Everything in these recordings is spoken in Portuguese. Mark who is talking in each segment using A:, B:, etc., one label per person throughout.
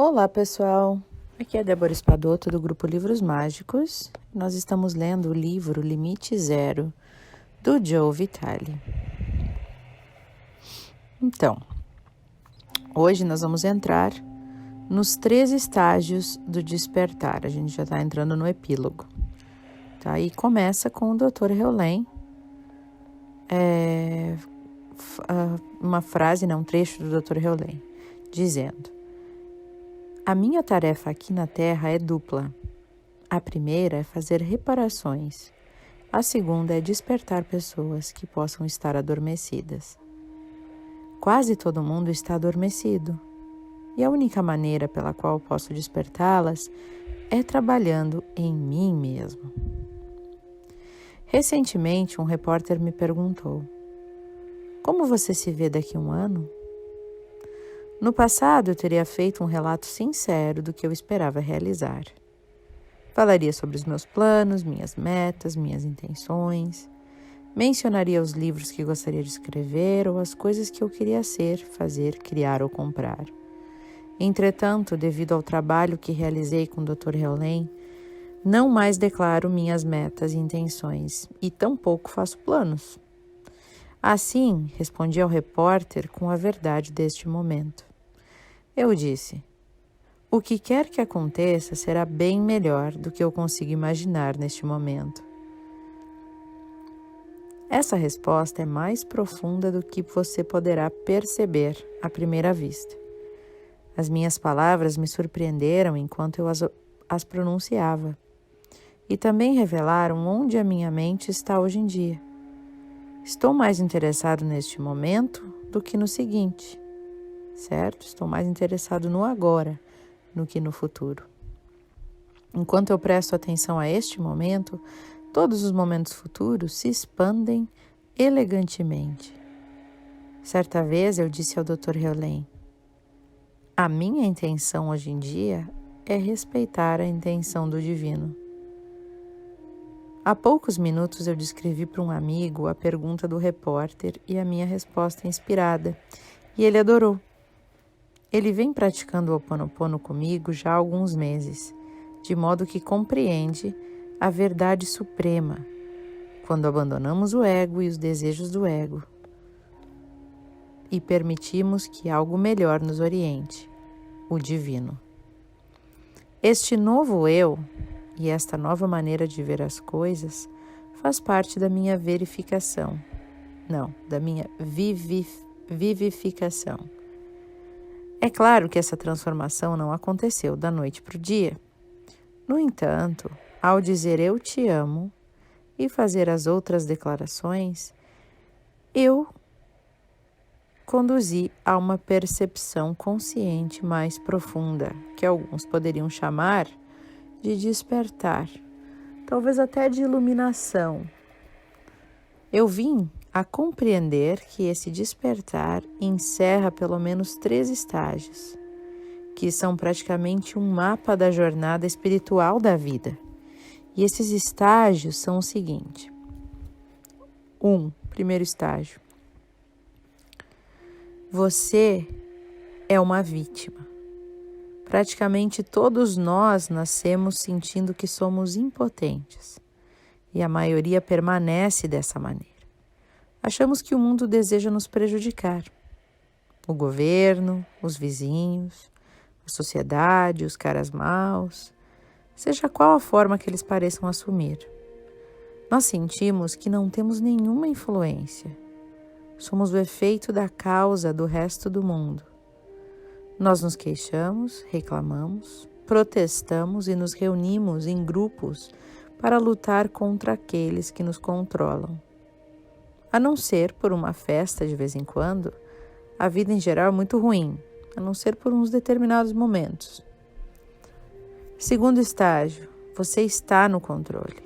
A: Olá, pessoal! Aqui é Débora Espadoto, do Grupo Livros Mágicos. Nós estamos lendo o livro Limite Zero, do Joe Vitale. Então, hoje nós vamos entrar nos 3 estágios do despertar. A gente já está entrando no epílogo. Tá? E começa com o Dr. Heulen. Uma frase, um trecho do Dr. Heulen, dizendo: a minha tarefa aqui na Terra é dupla. A primeira é fazer reparações. A segunda é despertar pessoas que possam estar adormecidas. Quase todo mundo está adormecido, e a única maneira pela qual posso despertá-las é trabalhando em mim mesmo. Recentemente, um repórter me perguntou: como você se vê daqui a um ano? No passado, eu teria feito um relato sincero do que eu esperava realizar. Falaria sobre os meus planos, minhas metas, minhas intenções. Mencionaria os livros que gostaria de escrever ou as coisas que eu queria ser, fazer, criar ou comprar. Entretanto, devido ao trabalho que realizei com o Dr. Heulen, não mais declaro minhas metas e intenções e tampouco faço planos. Assim, respondi ao repórter com a verdade deste momento. Eu disse: o que quer que aconteça será bem melhor do que eu consigo imaginar neste momento. Essa resposta é mais profunda do que você poderá perceber à primeira vista. As minhas palavras me surpreenderam enquanto eu as pronunciava e também revelaram onde a minha mente está hoje em dia. Estou mais interessado neste momento do que no seguinte, certo? Estou mais interessado no agora do que no futuro. Enquanto eu presto atenção a este momento, todos os momentos futuros se expandem elegantemente. Certa vez eu disse ao Dr. Heulen: a minha intenção hoje em dia é respeitar a intenção do divino. Há poucos minutos eu descrevi para um amigo a pergunta do repórter e a minha resposta inspirada, e ele adorou. Ele vem praticando o Ho Oponopono comigo já há alguns meses, de modo que compreende a verdade suprema quando abandonamos o ego e os desejos do ego e permitimos que algo melhor nos oriente, o divino. Este novo eu e esta nova maneira de ver as coisas faz parte da minha verificação, da minha vivificação. É claro que essa transformação não aconteceu da noite para o dia. No entanto, ao dizer eu te amo e fazer as outras declarações, eu conduzi a uma percepção consciente mais profunda, que alguns poderiam chamar de despertar, talvez até de iluminação. Eu vim a compreender que esse despertar encerra pelo menos 3 estágios, que são praticamente um mapa da jornada espiritual da vida. E esses estágios são o seguinte. Primeiro estágio. Você é uma vítima. Praticamente todos nós nascemos sentindo que somos impotentes, e a maioria permanece dessa maneira. Achamos que o mundo deseja nos prejudicar. O governo, os vizinhos, a sociedade, os caras maus, seja qual a forma que eles pareçam assumir. Nós sentimos que não temos nenhuma influência. Somos o efeito da causa do resto do mundo. Nós nos queixamos, reclamamos, protestamos e nos reunimos em grupos para lutar contra aqueles que nos controlam. A não ser por uma festa de vez em quando, a vida em geral é muito ruim, a não ser por uns determinados momentos. Segundo estágio, você está no controle.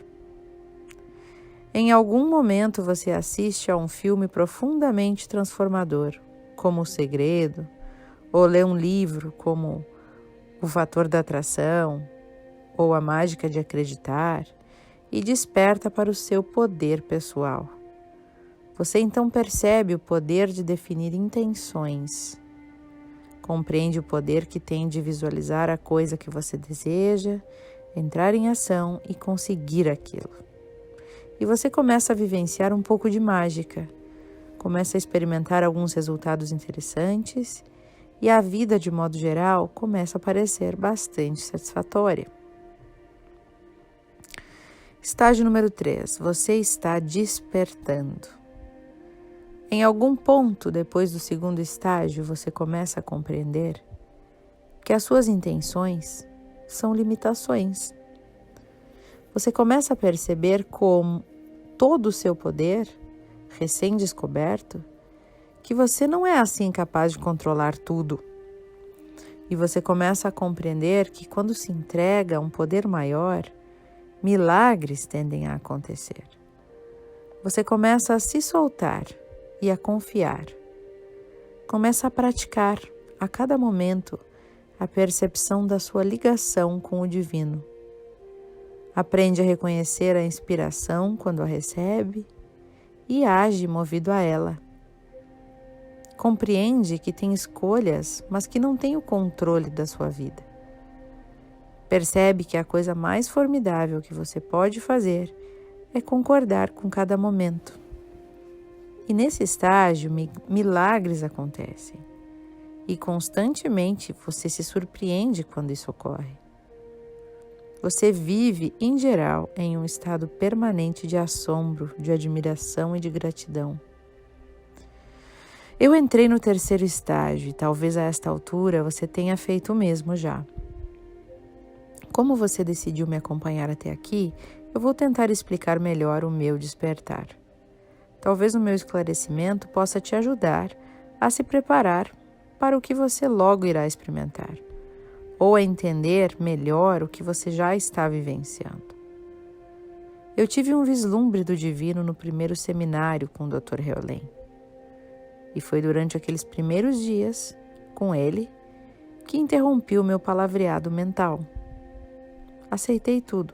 A: Em algum momento você assiste a um filme profundamente transformador, como O Segredo, ou lê um livro como O Fator da Atração, ou A Mágica de Acreditar, e desperta para o seu poder pessoal. Você então percebe o poder de definir intenções. Compreende o poder que tem de visualizar a coisa que você deseja, entrar em ação e conseguir aquilo. E você começa a vivenciar um pouco de mágica, começa a experimentar alguns resultados interessantes e a vida, de modo geral, começa a parecer bastante satisfatória. Estágio número 3. Você está despertando. Em algum ponto depois do segundo estágio, você começa a compreender que as suas intenções são limitações. Você começa a perceber como todo o seu poder, recém-descoberto, que você não é assim capaz de controlar tudo. E você começa a compreender que quando se entrega a um poder maior, milagres tendem a acontecer. Você começa a se soltar e a confiar. Começa a praticar a cada momento a percepção da sua ligação com o divino. Aprende a reconhecer a inspiração quando a recebe e age movido a ela. Compreende que tem escolhas, mas que não tem o controle da sua vida. Percebe que a coisa mais formidável que você pode fazer é concordar com cada momento. E nesse estágio, milagres acontecem. E constantemente você se surpreende quando isso ocorre. Você vive, em geral, em um estado permanente de assombro, de admiração e de gratidão. Eu entrei no terceiro estágio e talvez a esta altura você tenha feito o mesmo já. Como você decidiu me acompanhar até aqui, eu vou tentar explicar melhor o meu despertar. Talvez o meu esclarecimento possa te ajudar a se preparar para o que você logo irá experimentar, ou a entender melhor o que você já está vivenciando. Eu tive um vislumbre do divino no primeiro seminário com o Dr. Heolen. E foi durante aqueles primeiros dias, com ele, que interrompi o meu palavreado mental. Aceitei tudo.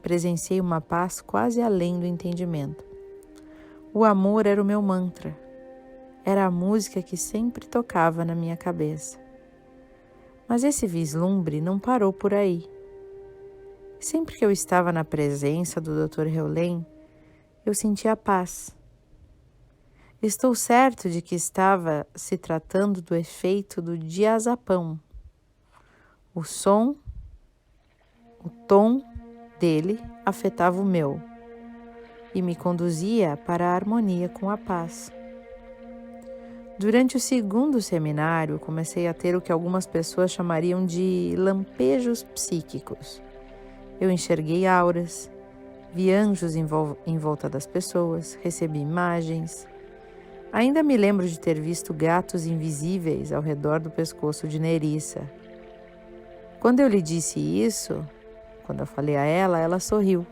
A: Presenciei uma paz quase além do entendimento. O amor era o meu mantra. Era a música que sempre tocava na minha cabeça. Mas esse vislumbre não parou por aí. Sempre que eu estava na presença do Dr. Heolen, eu sentia paz. Estou certo de que estava se tratando do efeito do diazapão. O som, o tom dele afetava o meu e me conduzia para a harmonia com a paz. Durante o segundo seminário, comecei a ter o que algumas pessoas chamariam de lampejos psíquicos. Eu enxerguei auras, vi anjos em volta das pessoas, recebi imagens. Ainda me lembro de ter visto gatos invisíveis ao redor do pescoço de Nerissa. Quando eu lhe disse isso, quando eu falei a ela sorriu.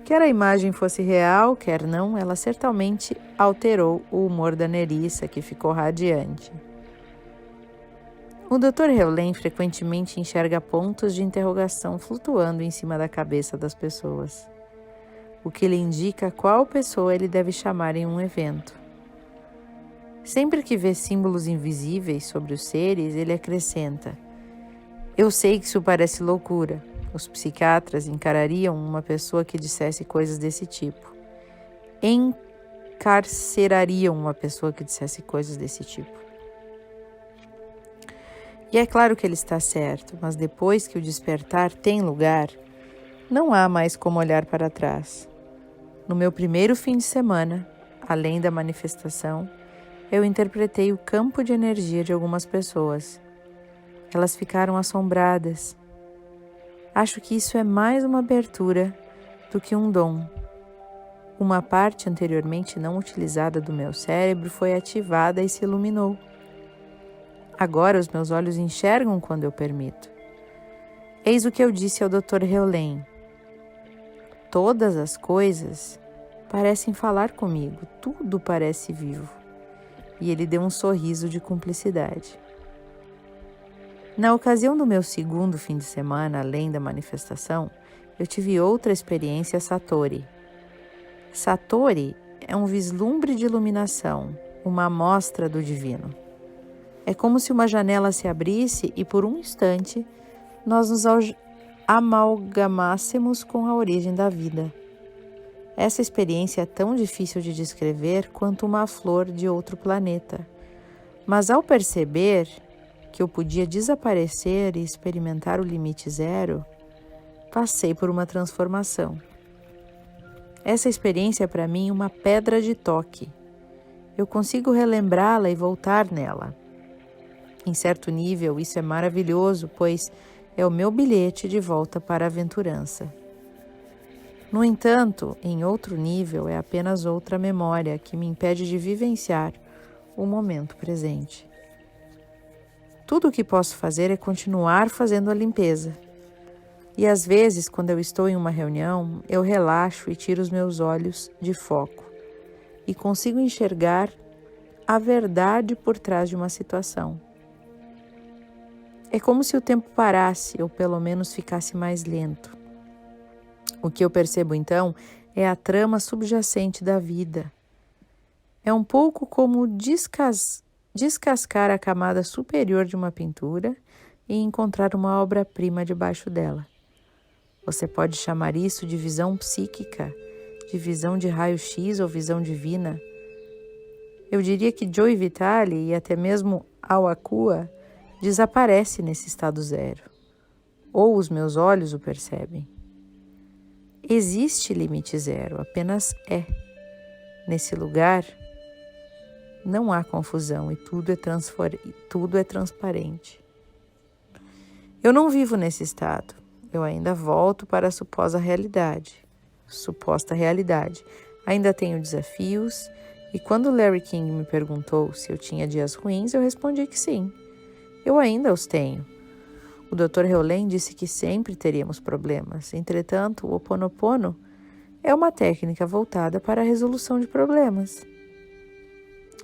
A: Quer a imagem fosse real, quer não, ela certamente alterou o humor da Nerissa, que ficou radiante. O Dr. Heolen frequentemente enxerga pontos de interrogação flutuando em cima da cabeça das pessoas, o que lhe indica qual pessoa ele deve chamar em um evento. Sempre que vê símbolos invisíveis sobre os seres, ele acrescenta: eu sei que isso parece loucura. Os psiquiatras encarariam uma pessoa que dissesse coisas desse tipo. Encarcerariam uma pessoa que dissesse coisas desse tipo. E é claro que ele está certo, mas depois que o despertar tem lugar, não há mais como olhar para trás. No meu primeiro fim de semana, além da manifestação, eu interpretei o campo de energia de algumas pessoas. Elas ficaram assombradas. Acho que isso é mais uma abertura do que um dom. Uma parte anteriormente não utilizada do meu cérebro foi ativada e se iluminou. Agora os meus olhos enxergam quando eu permito. Eis o que eu disse ao Dr. Heolen. Todas as coisas parecem falar comigo, tudo parece vivo. E ele deu um sorriso de cumplicidade. Na ocasião do meu segundo fim de semana, além da manifestação, eu tive outra experiência Satori. Satori é um vislumbre de iluminação, uma amostra do divino. É como se uma janela se abrisse e por um instante nós nos amalgamássemos com a origem da vida. Essa experiência é tão difícil de descrever quanto uma flor de outro planeta. Mas ao perceber que eu podia desaparecer e experimentar o limite zero, passei por uma transformação. Essa experiência é para mim uma pedra de toque. Eu consigo relembrá-la e voltar nela. Em certo nível, isso é maravilhoso, pois é o meu bilhete de volta para a aventurança. No entanto, em outro nível, é apenas outra memória que me impede de vivenciar o momento presente. Tudo o que posso fazer é continuar fazendo a limpeza. E às vezes, quando eu estou em uma reunião, eu relaxo e tiro os meus olhos de foco e consigo enxergar a verdade por trás de uma situação. É como se o tempo parasse ou pelo menos ficasse mais lento. O que eu percebo então é a trama subjacente da vida. É um pouco como descascar a camada superior de uma pintura e encontrar uma obra-prima debaixo dela. Você pode chamar isso de visão psíquica, de visão de raio-x ou visão divina. Eu diria que Joe Vitale e até mesmo Awakua desaparece nesse estado zero, ou os meus olhos o percebem. Existe limite zero, apenas é. Nesse lugar, não há confusão e tudo é transparente. Eu não vivo nesse estado, eu ainda volto para a suposta realidade. Ainda tenho desafios e quando Larry King me perguntou se eu tinha dias ruins, eu respondi que sim. Eu ainda os tenho. O Dr. Heulen disse que sempre teríamos problemas. Entretanto, o Ho Oponopono é uma técnica voltada para a resolução de problemas.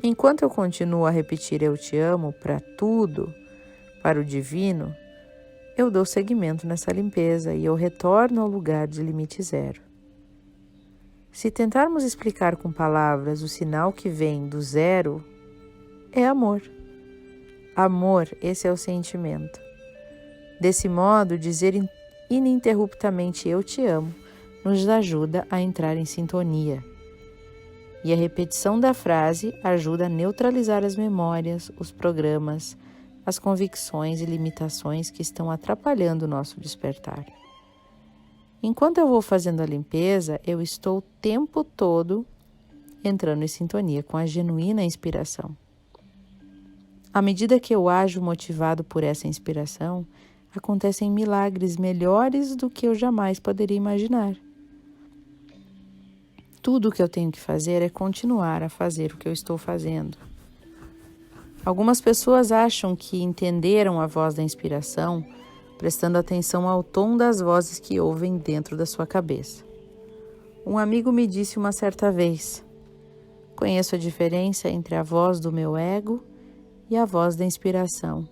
A: Enquanto eu continuo a repetir eu te amo para tudo, para o divino, eu dou seguimento nessa limpeza e eu retorno ao lugar de limite zero. Se tentarmos explicar com palavras o sinal que vem do zero, é amor. Amor, esse é o sentimento. Desse modo, dizer ininterruptamente eu te amo nos ajuda a entrar em sintonia. E a repetição da frase ajuda a neutralizar as memórias, os programas, as convicções e limitações que estão atrapalhando o nosso despertar. Enquanto eu vou fazendo a limpeza, eu estou o tempo todo entrando em sintonia com a genuína inspiração. À medida que eu ajo motivado por essa inspiração, acontecem milagres melhores do que eu jamais poderia imaginar. Tudo o que eu tenho que fazer é continuar a fazer o que eu estou fazendo. Algumas pessoas acham que entenderam a voz da inspiração prestando atenção ao tom das vozes que ouvem dentro da sua cabeça. Um amigo me disse uma certa vez: conheço a diferença entre a voz do meu ego e a voz da inspiração,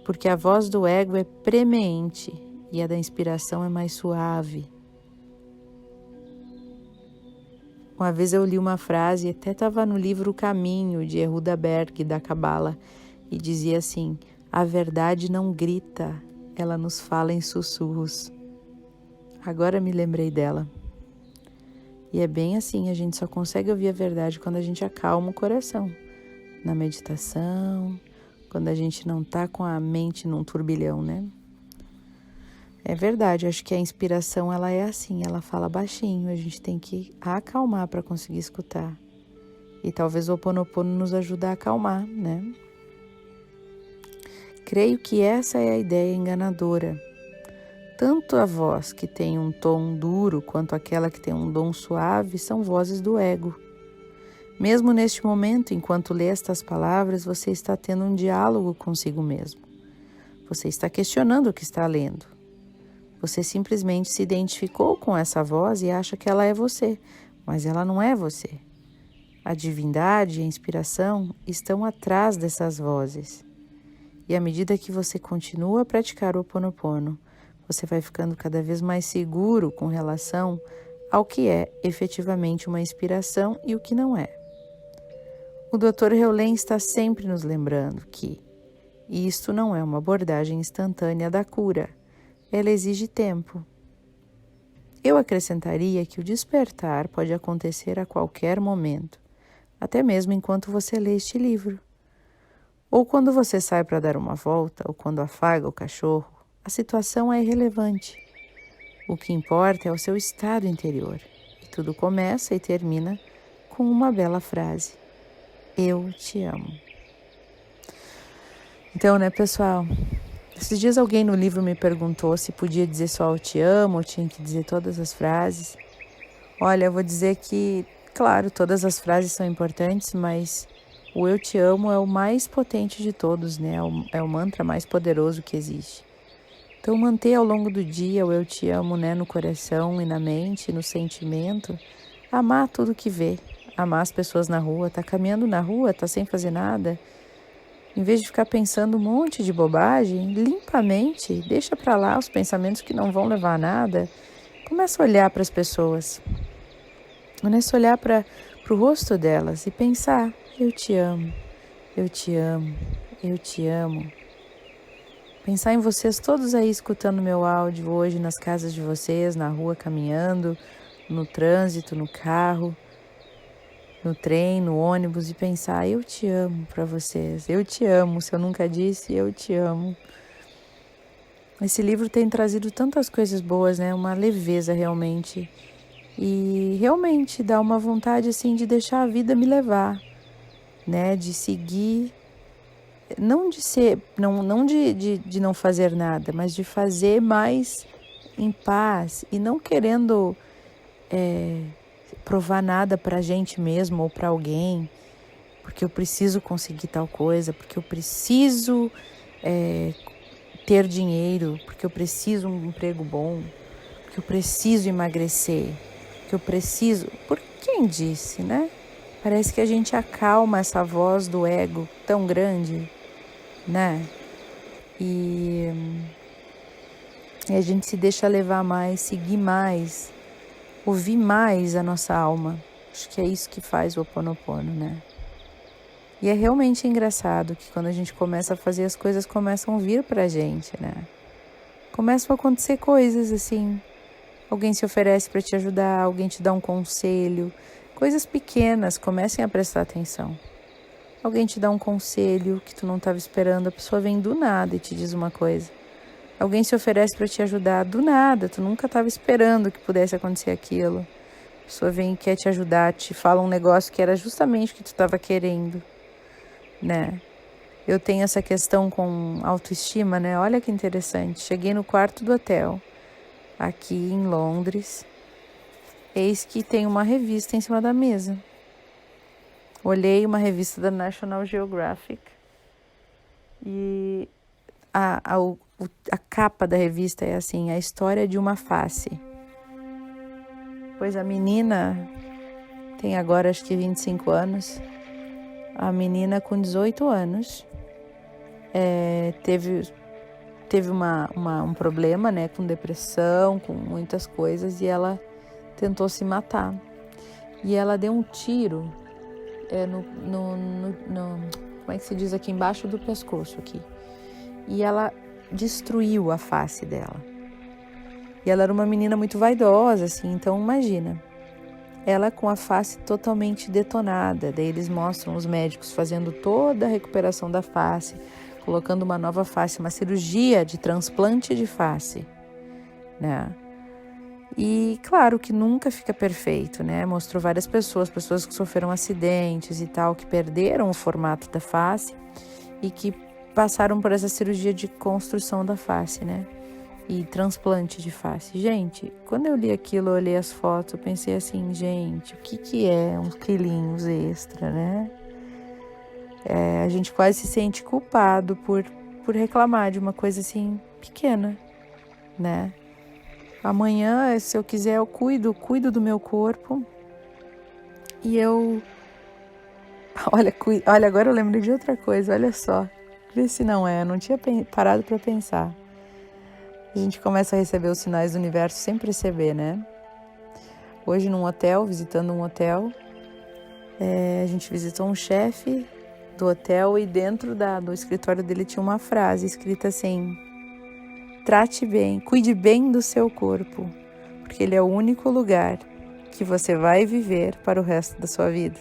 A: porque a voz do ego é premente e a da inspiração é mais suave. Uma vez eu li uma frase, até estava no livro O Caminho, de Yehuda Berg, da Kabbalah, e dizia assim: a verdade não grita, ela nos fala em sussurros. Agora me lembrei dela. E é bem assim, a gente só consegue ouvir a verdade quando a gente acalma o coração. Na meditação, quando a gente não está com a mente num turbilhão, né? É verdade, acho que a inspiração ela é assim, ela fala baixinho, a gente tem que acalmar para conseguir escutar. E talvez o Ho Oponopono nos ajude a acalmar, né? Creio que essa é a ideia enganadora. Tanto a voz que tem um tom duro quanto aquela que tem um tom suave são vozes do ego. Mesmo neste momento, enquanto lê estas palavras, você está tendo um diálogo consigo mesmo. Você está questionando o que está lendo. Você simplesmente se identificou com essa voz e acha que ela é você, mas ela não é você. A divindade e a inspiração estão atrás dessas vozes. E à medida que você continua a praticar o Ho Oponopono, você vai ficando cada vez mais seguro com relação ao que é efetivamente uma inspiração e o que não é. O Dr. Heulen está sempre nos lembrando que isto não é uma abordagem instantânea da cura, ela exige tempo. Eu acrescentaria que o despertar pode acontecer a qualquer momento, até mesmo enquanto você lê este livro. Ou quando você sai para dar uma volta, ou quando afaga o cachorro, a situação é irrelevante. O que importa é o seu estado interior. E tudo começa e termina com uma bela frase: eu te amo. Então, né, pessoal? Esses dias alguém no livro me perguntou se podia dizer só eu te amo ou tinha que dizer todas as frases. Olha, eu vou dizer que, claro, todas as frases são importantes, mas o eu te amo é o mais potente de todos, né? É o mantra mais poderoso que existe. Então, manter ao longo do dia o eu te amo, né, no coração e na mente, no sentimento, amar tudo que vê, amar as pessoas na rua, tá caminhando na rua, tá sem fazer nada. Em vez de ficar pensando um monte de bobagem, limpa a mente, deixa para lá os pensamentos que não vão levar a nada. Começa a olhar para as pessoas. Começa a olhar para o rosto delas e pensar: eu te amo, eu te amo, eu te amo. Pensar em vocês todos aí escutando meu áudio hoje nas casas de vocês, na rua caminhando, no trânsito, no carro, no trem, no ônibus, e pensar: eu te amo para vocês, eu te amo. Se eu nunca disse, eu te amo. Esse livro tem trazido tantas coisas boas, né? Uma leveza realmente. E realmente dá uma vontade assim de deixar a vida me levar, né? De seguir, não de ser, não de não fazer nada, mas de fazer mais em paz e não querendo provar nada para a gente mesmo ou para alguém, porque eu preciso conseguir tal coisa, porque eu preciso ter dinheiro, porque eu preciso um emprego bom, porque eu preciso emagrecer, porque eu preciso... Por quem disse, né? Parece que a gente acalma essa voz do ego tão grande, né? E a gente se deixa levar mais, seguir mais, ouvir mais a nossa alma. Acho que é isso que faz o Ho'oponopono, né? E é realmente engraçado que quando a gente começa a fazer, as coisas começam a vir pra gente, né? Começam a acontecer coisas assim. Alguém se oferece para te ajudar, alguém te dá um conselho. Coisas pequenas, comecem a prestar atenção. Alguém te dá um conselho que tu não estava esperando, a pessoa vem do nada e te diz uma coisa. Alguém se oferece para te ajudar do nada, tu nunca estava esperando que pudesse acontecer aquilo. A pessoa vem e quer te ajudar, te fala um negócio que era justamente o que tu estava querendo, né? Eu tenho essa questão com autoestima, né? Olha que interessante. Cheguei no quarto do hotel, aqui em Londres. Eis que tem uma revista em cima da mesa. Olhei uma revista da National Geographic e a capa da revista é assim: a história de uma face. Pois a menina tem agora acho que 25 anos. A menina com 18 anos teve um problema, né, com depressão, com muitas coisas, e ela tentou se matar. E ela deu um tiro como é que se diz aqui, embaixo do pescoço aqui. E ela destruiu a face dela. E ela era uma menina muito vaidosa, assim, então imagina. Ela com a face totalmente detonada. Daí eles mostram os médicos fazendo toda a recuperação da face, colocando uma nova face, uma cirurgia de transplante de face, né? E claro que nunca fica perfeito, né? Mostrou várias pessoas que sofreram acidentes e tal, que perderam o formato da face e que passaram por essa cirurgia de construção da face, né? E transplante de face. Gente, quando eu li aquilo, eu olhei as fotos, eu pensei assim: gente, o que é uns quilinhos extra, né? A gente quase se sente culpado por reclamar de uma coisa assim pequena, né? Amanhã, se eu quiser, eu cuido do meu corpo. E eu... Olha, agora eu lembrei de outra coisa, olha só. Vê se não é, eu não tinha parado para pensar. A gente começa a receber os sinais do universo sem perceber, né? Hoje num hotel, visitando um hotel, A gente visitou um chefe do hotel e dentro do escritório dele tinha uma frase escrita assim: trate bem, cuide bem do seu corpo, porque ele é o único lugar que você vai viver para o resto da sua vida.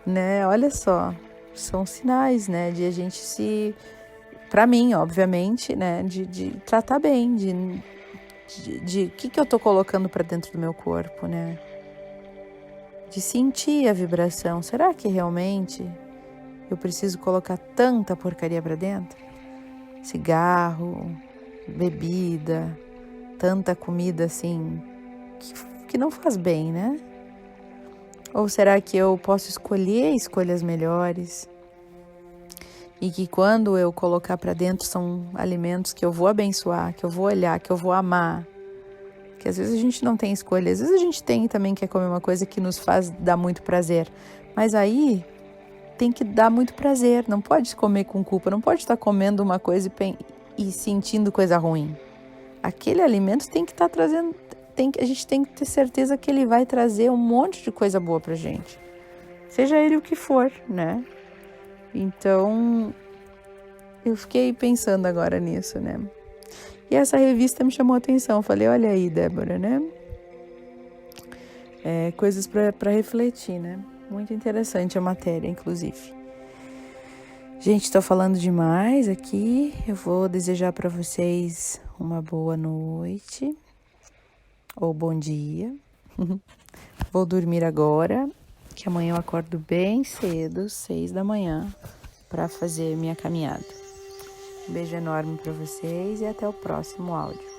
A: Né? Olha só, são sinais, né, de a gente para mim, obviamente, né, de tratar bem, de que eu tô colocando para dentro do meu corpo, né? De sentir a vibração. Será que realmente eu preciso colocar tanta porcaria para dentro? Cigarro, bebida, tanta comida assim que não faz bem, né? Ou será que eu posso escolher escolhas melhores? E que quando eu colocar para dentro são alimentos que eu vou abençoar, que eu vou olhar, que eu vou amar. Que às vezes a gente não tem escolha, às vezes a gente tem também quer comer uma coisa que nos faz dar muito prazer. Mas aí tem que dar muito prazer, não pode comer com culpa, não pode estar comendo uma coisa e sentindo coisa ruim. Aquele alimento tem que estar trazendo, a gente tem que ter certeza que ele vai trazer um monte de coisa boa pra gente. Seja ele o que for, né? Então, eu fiquei pensando agora nisso, né? E essa revista me chamou a atenção. Eu falei, olha aí, Débora, né? Coisas para refletir, né? Muito interessante a matéria, inclusive. Gente, estou falando demais aqui. Eu vou desejar para vocês uma boa noite ou bom dia. Vou dormir agora, que amanhã eu acordo bem cedo, 6 da manhã, para fazer minha caminhada. Um beijo enorme para vocês e até o próximo áudio.